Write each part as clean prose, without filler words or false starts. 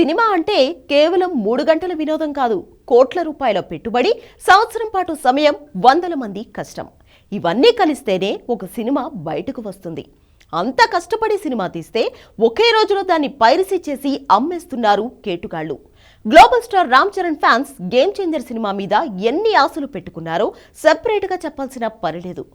Cinema అంటే కేవలం 3 గంటల వినోదం కాదు, కోట్ల రూపాయల పెట్టుబడి, సంవత్సరం పాటు సమయం, వందల మంది కష్టం. ఇవన్నీ కలిస్తేనే ఒక సినిమా బయటకు వస్తుంది. అంత కష్టపడి సినిమా తీస్తే ఒకే రోజులో దాన్ని పైరసీ చేసి అమ్మేస్తున్నారు కేటుగాళ్లు. Global star Ram Charan fans Game Changer cinema మీద ఎన్ని ఆశలు పెట్టుకున్నారో సెపరేట్ గా చెప్పాల్సిన పనిలేదు.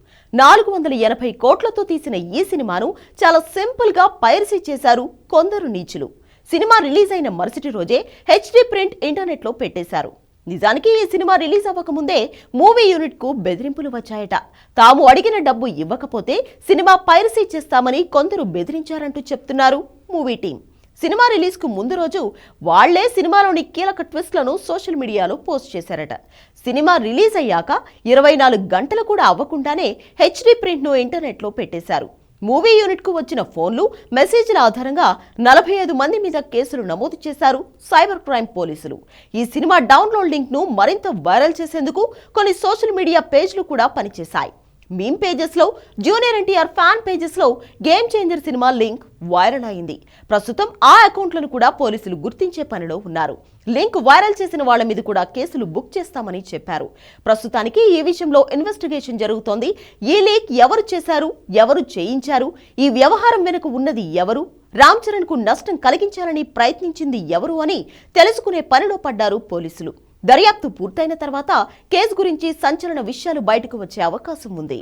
480 కోట్లతో తీసిన ఈ సినిమాను చాలా సింపుల్ గా పైరసీ చేశారు కొందరు నీచులు. సినిమా రిలీజ్ అయిన మరుసటి రోజే హెచ్డి ప్రింట్ ఇంటర్నెట్ లో పెట్టేశారు. నిజానికి ఈ సినిమా రిలీజ్ అవ్వకముందే మూవీ యూనిట్ కు బెదిరింపులు వచ్చాయట. తాము అడిగిన డబ్బు ఇవ్వకపోతే సినిమా పైరసీ చేస్తామని కొందరు బెదిరించారంటూ చెప్తున్నారు మూవీ టీం. సినిమా రిలీజ్ కు ముందు రోజు వాళ్లే సినిమాలోని కీలక ట్విస్ట్లను సోషల్ మీడియాలో పోస్ట్ చేశారట. సినిమా రిలీజ్ అయ్యాక 24 గంటలు కూడా అవ్వకుండానే హెచ్డి ప్రింట్ ను ఇంటర్నెట్ లో పెట్టేశారు. మూవీ యూనిట్ కు వచ్చిన ఫోన్లు, మెసేజ్ల ఆధారంగా 45 మంది మీద కేసులు నమోదు చేశారు సైబర్ క్రైమ్ పోలీసులు. ఈ సినిమా డౌన్లోడ్ లింక్ ను మరింత వైరల్ చేసేందుకు కొన్ని సోషల్ మీడియా పేజ్లు కూడా పనిచేశాయి. మీమ్ పేజెస్ లో, జూనియర్ ఎన్టీఆర్ ఫ్యాన్ పేజెస్ లో game Changer cinema link viral అయింది. ప్రస్తుతం ఆ అకౌంట్లను కూడా పోలీసులు గుర్తించే పనిలో ఉన్నారు. లింక్ వైరల్ చేసిన వాళ్ల మీద కూడా కేసులు బుక్ చేస్తామని చెప్పారు. ప్రస్తుతానికి ఈ విషయంలో ఇన్వెస్టిగేషన్ జరుగుతోంది. ఈ లీక్ ఎవరు చేశారు, ఎవరు చేయించారు, ఈ వ్యవహారం వెనుక ఉన్నది ఎవరు, రామ్ చరణ్ కు నష్టం కలిగించాలని ప్రయత్నించింది ఎవరు అని తెలుసుకునే పనిలో పడ్డారు పోలీసులు. దర్యాప్తు పూర్తయిన తర్వాత కేసు గురించి సంచలన విషయాలు బయటకు వచ్చే అవకాశం ఉంది.